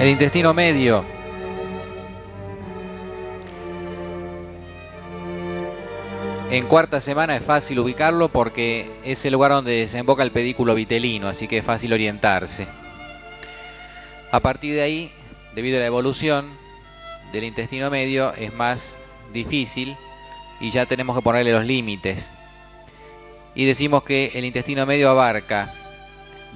El intestino medio en cuarta semana es fácil ubicarlo porque es el lugar donde desemboca el pedículo vitelino, así que es fácil orientarse. A partir de ahí, debido a la evolución del intestino medio, es más difícil y ya tenemos que ponerle los límites. Y decimos que el intestino medio abarca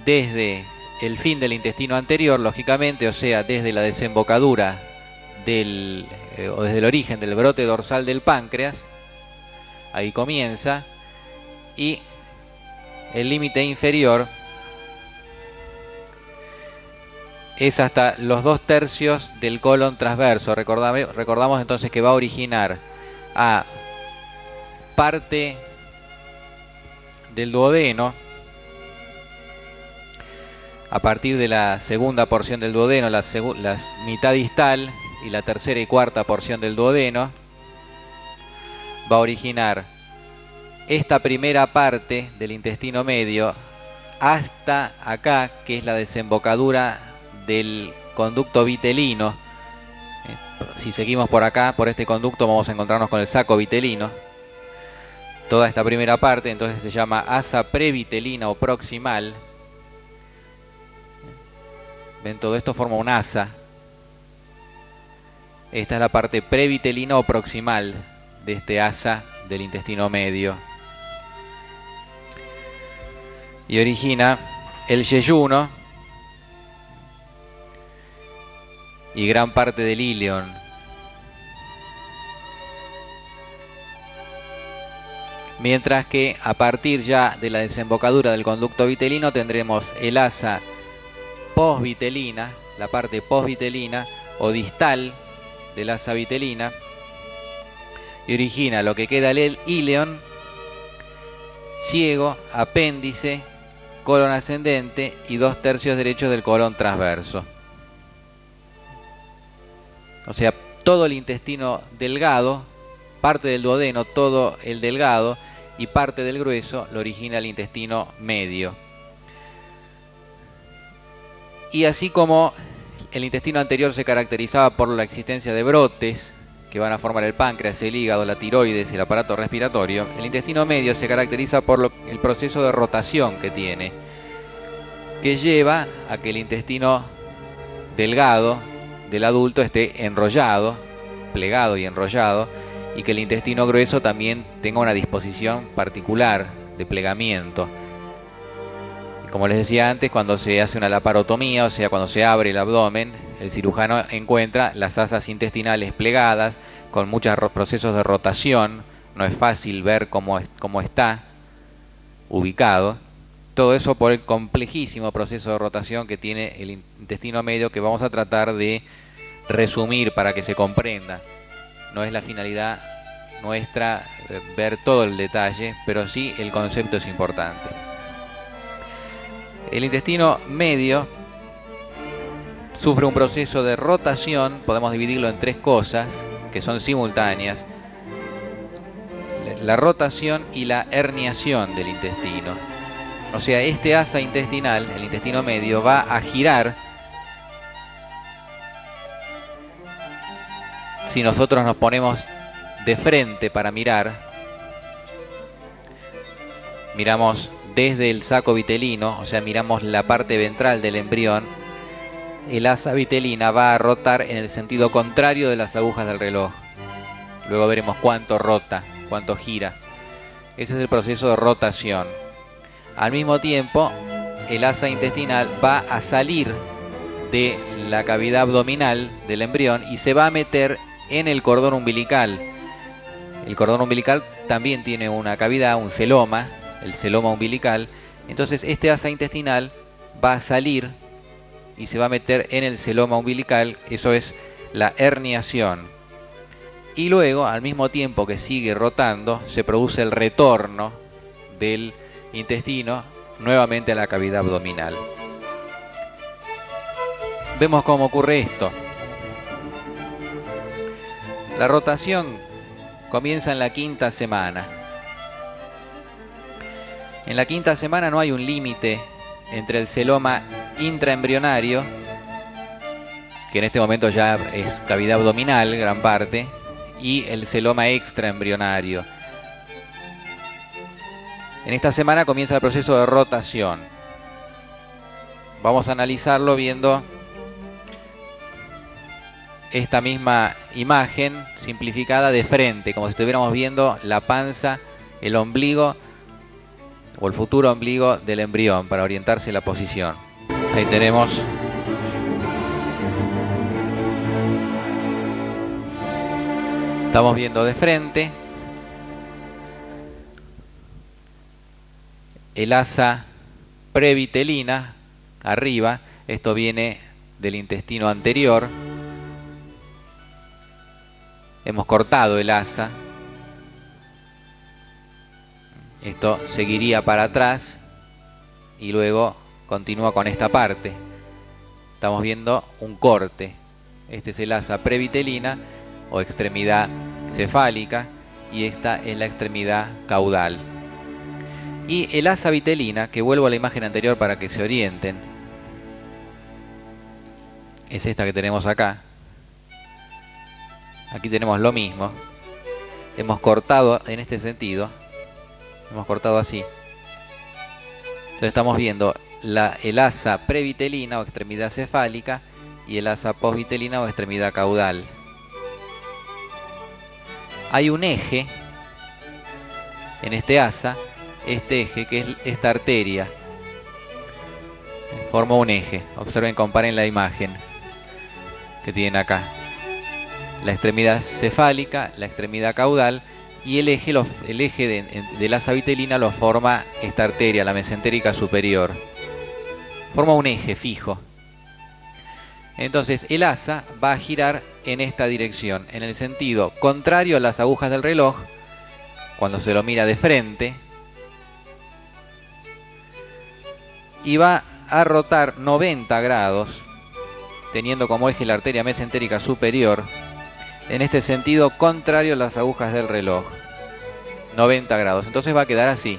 desde el fin del intestino anterior, lógicamente, o sea, desde la desembocadura o desde el origen del brote dorsal del páncreas, ahí comienza, y el límite inferior es hasta los 2/3 del colon transverso. Recordamos entonces que va a originar a parte del duodeno, a partir de la segunda porción del duodeno, la mitad distal y la tercera y cuarta porción del duodeno, va a originar esta primera parte del intestino medio hasta acá, que es la desembocadura del conducto vitelino. Si seguimos por acá, por este conducto, vamos a encontrarnos con el saco vitelino. Toda esta primera parte entonces se llama asa previtelina o proximal. Ven, todo esto forma un asa. Esta es la parte previtelina o proximal de este asa del intestino medio. Y origina el yeyuno y gran parte del íleon. Mientras que a partir ya de la desembocadura del conducto vitelino tendremos el asa posvitelina, la parte posvitelina o distal del asa vitelina, y origina lo que queda del íleon, ciego, apéndice, colon ascendente y 2/3 derechos del colon transverso. O sea, todo el intestino delgado, parte del duodeno, todo el delgado y parte del grueso lo origina el intestino medio. Y así como el intestino anterior se caracterizaba por la existencia de brotes que van a formar el páncreas, el hígado, la tiroides y el aparato respiratorio, el intestino medio se caracteriza por el proceso de rotación que tiene, que lleva a que el intestino delgado del adulto esté enrollado, plegado y enrollado, y que el intestino grueso también tenga una disposición particular de plegamiento. Como les decía antes, cuando se hace una laparotomía, o sea, cuando se abre el abdomen, el cirujano encuentra las asas intestinales plegadas, con muchos procesos de rotación. No es fácil ver cómo está ubicado. Todo eso por el complejísimo proceso de rotación que tiene el intestino medio, que vamos a tratar de resumir para que se comprenda. No es la finalidad nuestra ver todo el detalle, pero sí el concepto es importante. El intestino medio sufre un proceso de rotación, podemos dividirlo en 3 cosas que son simultáneas: la rotación y la herniación del intestino. O sea, este asa intestinal, el intestino medio, va a girar si nosotros nos ponemos de frente para mirar. Miramos desde el saco vitelino, o sea, miramos la parte ventral del embrión. El asa vitelina va a rotar en el sentido contrario de las agujas del reloj. Luego veremos cuánto rota, cuánto gira. Ese es el proceso de rotación. Al mismo tiempo, el asa intestinal va a salir de la cavidad abdominal del embrión y se va a meter en el cordón umbilical. El cordón umbilical también tiene una cavidad, un celoma, el celoma umbilical. Entonces este asa intestinal va a salir y se va a meter en el celoma umbilical. Eso es la herniación. Y luego, al mismo tiempo que sigue rotando, se produce el retorno del intestino nuevamente a la cavidad abdominal. Vemos cómo ocurre esto. La rotación comienza en la 5ª semana. En la 5ª semana no hay un límite entre el celoma intraembrionario que en este momento ya es cavidad abdominal, gran parte, y el celoma extraembrionario. En esta semana comienza el proceso de rotación. Vamos a analizarlo viendo esta misma imagen simplificada de frente, como si estuviéramos viendo la panza, el ombligo o el futuro ombligo del embrión para orientarse la posición. Ahí tenemos estamos viendo de frente el asa previtelina arriba. Esto viene del intestino anterior. Hemos cortado el asa. Esto seguiría para atrás y luego continúa con esta parte. Estamos viendo un corte. Este es el asa previtelina o extremidad cefálica y esta es la extremidad caudal. Y el asa vitelina, que vuelvo a la imagen anterior para que se orienten, es esta que tenemos acá. Aquí tenemos lo mismo. Hemos cortado en este sentido. Hemos cortado así. Entonces estamos viendo el asa previtelina o extremidad cefálica y el asa posvitelina o extremidad caudal. Hay un eje en este asa, este eje que es esta arteria. Forma un eje. Observen, comparen la imagen que tienen acá. La extremidad cefálica, la extremidad caudal y el eje del asa vitelina lo forma esta arteria, la mesentérica superior. Forma un eje fijo. Entonces el asa va a girar en esta dirección, en el sentido contrario a las agujas del reloj, cuando se lo mira de frente, y va a rotar 90 grados, teniendo como eje la arteria mesentérica superior, en este sentido contrario a las agujas del reloj, 90 grados. Entonces va a quedar así.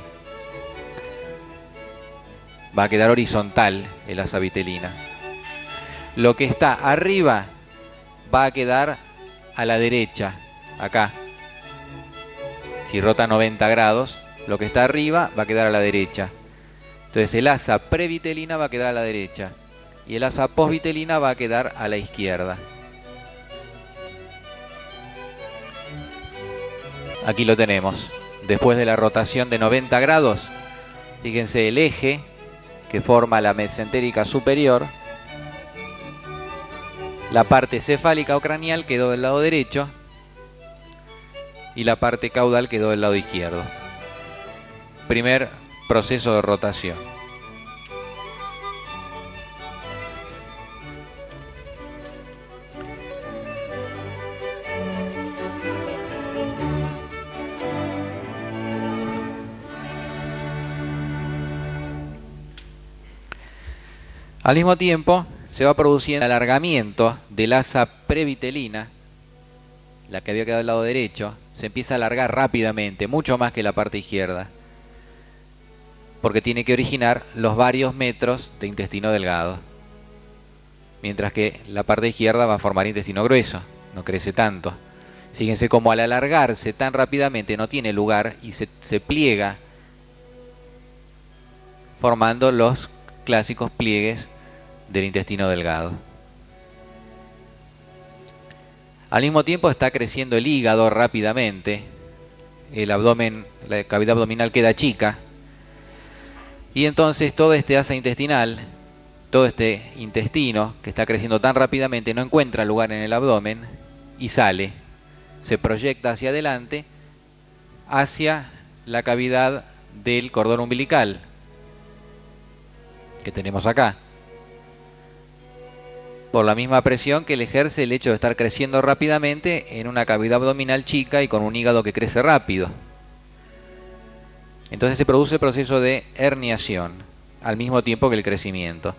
Va a quedar horizontal el asa vitelina. Lo que está arriba va a quedar a la derecha, acá. Si rota 90 grados, lo que está arriba va a quedar a la derecha. Entonces el asa previtelina va a quedar a la derecha y el asa posvitelina va a quedar a la izquierda. Aquí lo tenemos. Después de la rotación de 90 grados, fíjense el eje que forma la mesentérica superior. La parte cefálica o craneal quedó del lado derecho y la parte caudal quedó del lado izquierdo. Primer proceso de rotación. Al mismo tiempo se va produciendo el alargamiento del asa previtelina, la que había quedado del lado derecho, se empieza a alargar rápidamente, mucho más que la parte izquierda, porque tiene que originar los varios metros de intestino delgado, mientras que la parte izquierda va a formar intestino grueso, no crece tanto. Fíjense cómo al alargarse tan rápidamente no tiene lugar y se pliega, formando los clásicos pliegues del intestino delgado. Al mismo tiempo está creciendo el hígado rápidamente, el abdomen, la cavidad abdominal queda chica, y entonces todo este asa intestinal, todo este intestino que está creciendo tan rápidamente no encuentra lugar en el abdomen y sale, se proyecta hacia adelante, hacia la cavidad del cordón umbilical que tenemos acá, por la misma presión que le ejerce el hecho de estar creciendo rápidamente en una cavidad abdominal chica y con un hígado que crece rápido. Entonces se produce el proceso de herniación al mismo tiempo que el crecimiento.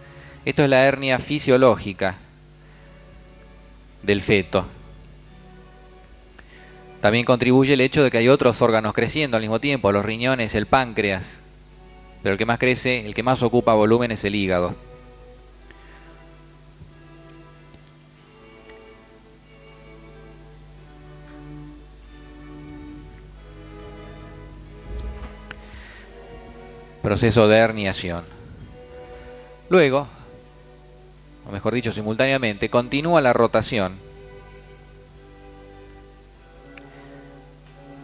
Esto es la hernia fisiológica del feto. También contribuye el hecho de que hay otros órganos creciendo al mismo tiempo, los riñones, el páncreas, pero el que más crece, el que más ocupa volumen es el hígado. proceso de herniación. Luego, o mejor dicho, simultáneamente, continúa la rotación.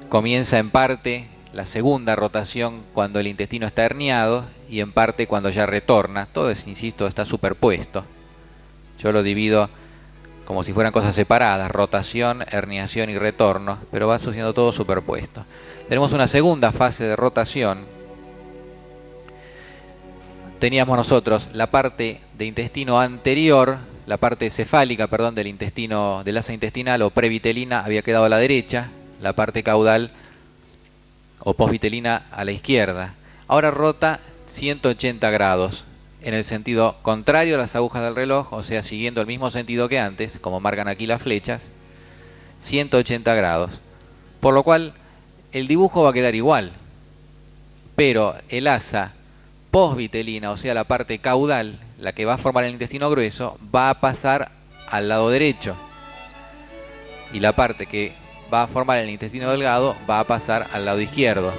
Comienza en parte la segunda rotación cuando el intestino está herniado y en parte cuando ya retorna. Todo es, insisto, está superpuesto. Yo lo divido como si fueran cosas separadas, rotación, herniación y retorno, pero va sucediendo todo superpuesto. Tenemos una segunda fase de rotación. Teníamos nosotros la parte de intestino anterior, la parte cefálica, perdón, del intestino, del asa intestinal o previtelina había quedado a la derecha, la parte caudal o posvitelina a la izquierda. Ahora rota 180 grados en el sentido contrario a las agujas del reloj, o sea, siguiendo el mismo sentido que antes, como marcan aquí las flechas, 180 grados. Por lo cual, el dibujo va a quedar igual, pero el asa posvitelina, o sea, la parte caudal, la que va a formar el intestino grueso, va a pasar al lado derecho. Y la parte que va a formar el intestino delgado va a pasar al lado izquierdo.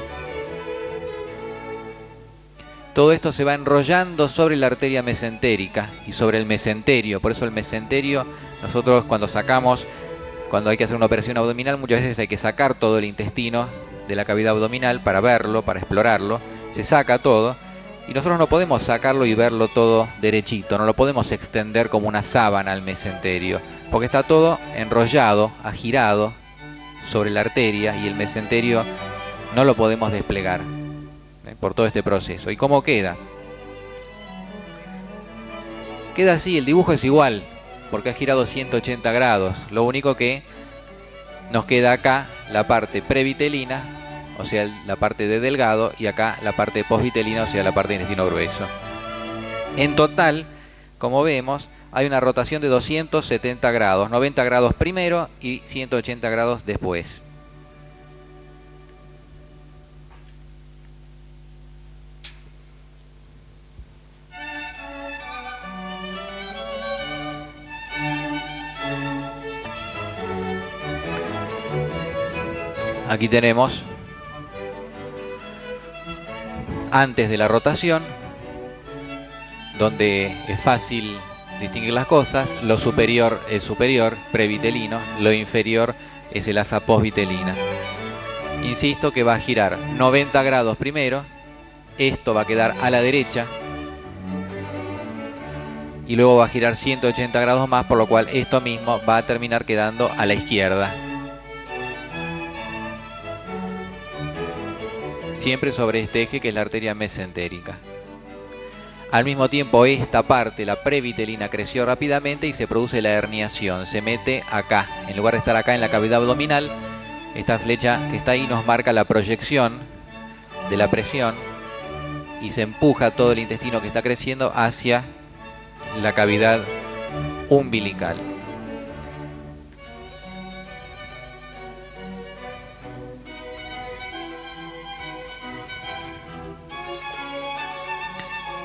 Todo esto se va enrollando sobre la arteria mesentérica y sobre el mesenterio. Por eso el mesenterio, nosotros cuando sacamos, cuando hay que hacer una operación abdominal, muchas veces hay que sacar todo el intestino de la cavidad abdominal para verlo, para explorarlo. Se saca todo y nosotros no podemos sacarlo y verlo todo derechito. No lo podemos extender como una sábana al mesenterio, porque está todo enrollado, agirado sobre la arteria y el mesenterio no lo podemos desplegar por todo este proceso. ¿Y cómo queda? Queda así, el dibujo es igual, porque ha girado 180 grados. Lo único que nos queda acá la parte previtelina, o sea, la parte de delgado, y acá la parte posvitelina, o sea, la parte de intestino grueso. En total, como vemos, hay una rotación de 270 grados, 90 grados primero y 180 grados después. Aquí tenemos, antes de la rotación, donde es fácil distinguir las cosas, lo superior es superior, previtelino, lo inferior es el asa posvitelina. Insisto que va a girar 90 grados primero, esto va a quedar a la derecha, y luego va a girar 180 grados más, por lo cual esto mismo va a terminar quedando a la izquierda. Siempre sobre este eje que es la arteria mesentérica. Al mismo tiempo esta parte, la previtelina, creció rápidamente y se produce la herniación. Se mete acá, en lugar de estar acá en la cavidad abdominal, esta flecha que está ahí nos marca la proyección de la presión y se empuja todo el intestino que está creciendo hacia la cavidad umbilical.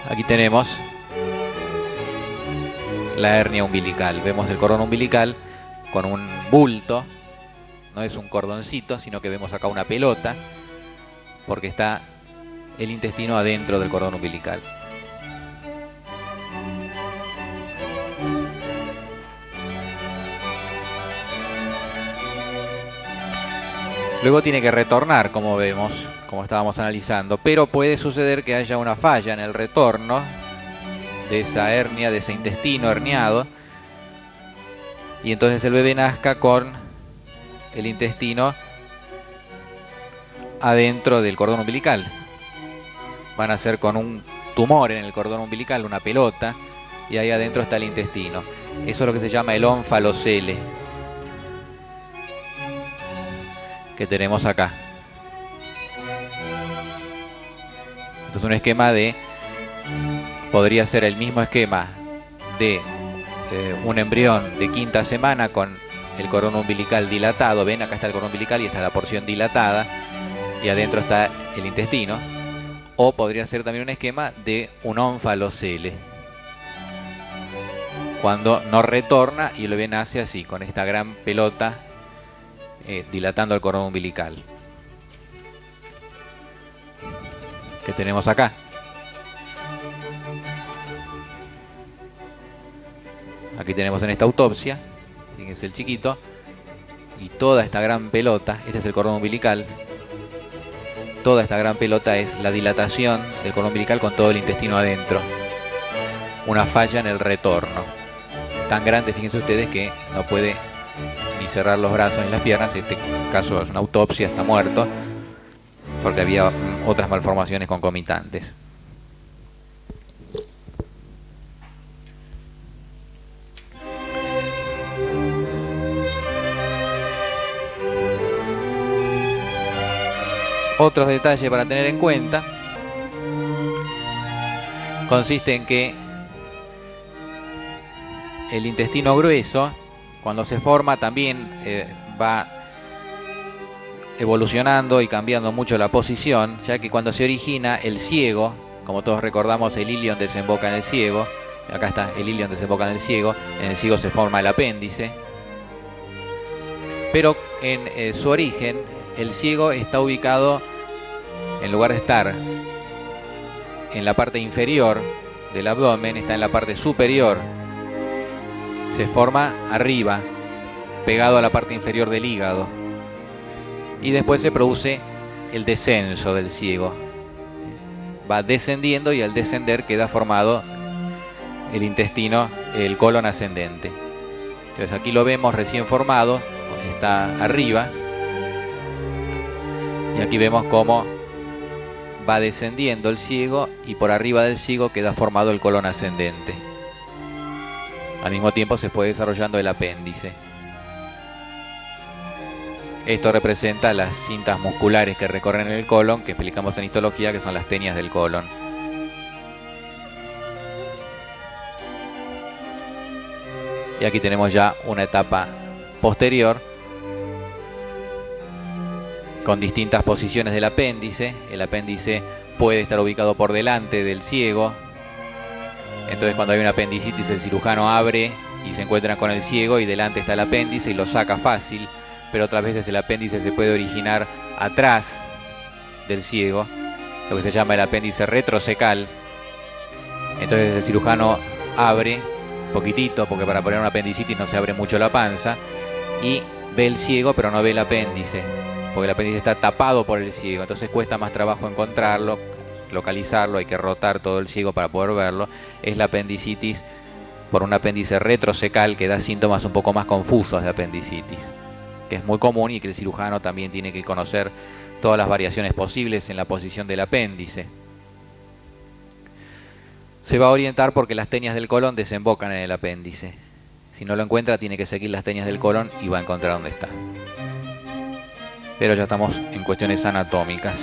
Aquí tenemos la hernia umbilical. Vemos el cordón umbilical con un bulto. No es un cordoncito, sino que vemos acá una pelota, porque está el intestino adentro del cordón umbilical. Luego tiene que retornar, como vemos, como estábamos analizando, pero puede suceder que haya una falla en el retorno de esa hernia, de ese intestino herniado, y entonces el bebé nazca con el intestino adentro del cordón umbilical. Van a ser con un tumor en el cordón umbilical, una pelota, y ahí adentro está el intestino. Eso es lo que se llama el ónfalocele, que tenemos acá. Entonces un esquema podría ser el mismo esquema de un embrión de quinta semana con el cordón umbilical dilatado. Ven, acá está el cordón umbilical y está la porción dilatada y adentro está el intestino. O podría ser también un esquema de un ónfalocele, cuando no retorna y el bebé nace así, con esta gran pelota dilatando el cordón umbilical que tenemos acá. Aquí tenemos en esta autopsia, fíjense el chiquito, y toda esta gran pelota, este es el cordón umbilical, toda esta gran pelota es la dilatación del cordón umbilical con todo el intestino adentro. Una falla en el retorno. Tan grande, fíjense ustedes, que no puede ni cerrar los brazos ni las piernas. En este caso es una autopsia, está muerto, porque había otras malformaciones concomitantes. Otros detalles para tener en cuenta consiste en que el intestino grueso, cuando se forma, también va evolucionando y cambiando mucho la posición, ya que cuando se origina el ciego, como todos recordamos, el ilion desemboca en el ciego, acá está, el ilion desemboca en el ciego se forma el apéndice, pero en su origen, el ciego está ubicado, en lugar de estar en la parte inferior del abdomen, está en la parte superior, se forma arriba, pegado a la parte inferior del hígado, y después se produce el descenso del ciego, va descendiendo y al descender queda formado el intestino, el colon ascendente. Entonces aquí lo vemos recién formado, está arriba, y aquí vemos cómo va descendiendo el ciego y por arriba del ciego queda formado el colon ascendente. Al mismo tiempo se fue desarrollando el apéndice. Esto representa las cintas musculares que recorren el colon, que explicamos en histología, que son las tenias del colon. Y aquí tenemos ya una etapa posterior con distintas posiciones del apéndice. El apéndice puede estar ubicado por delante del ciego. Entonces cuando hay una apendicitis el cirujano abre y se encuentra con el ciego y delante está el apéndice y lo saca fácil. Pero otras veces el apéndice se puede originar atrás del ciego, lo que se llama el apéndice retrocecal. Entonces el cirujano abre poquitito, porque para poner una apendicitis no se abre mucho la panza, y ve el ciego pero no ve el apéndice, porque el apéndice está tapado por el ciego, entonces cuesta más trabajo encontrarlo, localizarlo, hay que rotar todo el ciego para poder verlo. Es la apendicitis por un apéndice retrocecal, que da síntomas un poco más confusos de apendicitis, que es muy común y que el cirujano también tiene que conocer todas las variaciones posibles en la posición del apéndice. Se va a orientar porque las tenias del colon desembocan en el apéndice. Si no lo encuentra, tiene que seguir las tenias del colon y va a encontrar dónde está. Pero ya estamos en cuestiones anatómicas.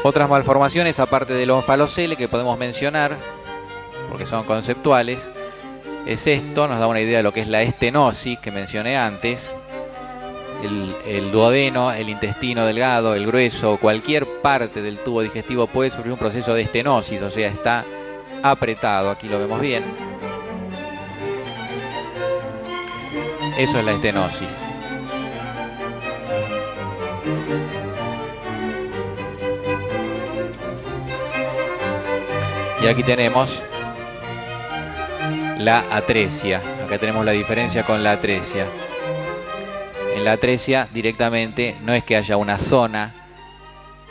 Otras malformaciones, aparte del onfalocele, que podemos mencionar, porque son conceptuales, es esto, nos da una idea de lo que es la estenosis que mencioné antes. El duodeno, el intestino delgado, el grueso, cualquier parte del tubo digestivo puede sufrir un proceso de estenosis, o sea, está apretado, aquí lo vemos bien. Eso es la estenosis. Y aquí tenemos la atresia. Acá tenemos la diferencia con la atresia. En la atresia directamente no es que haya una zona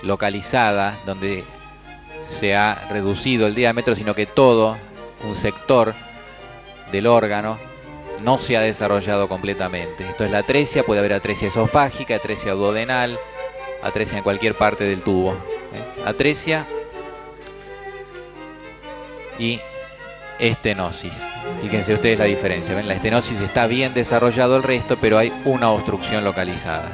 localizada donde se ha reducido el diámetro, sino que todo un sector del órgano no se ha desarrollado completamente. Esto es la atresia, puede haber atresia esofágica, atresia duodenal, atresia en cualquier parte del tubo. Atresia y estenosis. Fíjense ustedes la diferencia. ¿Ven? La estenosis está bien desarrollado el resto, pero hay una obstrucción localizada.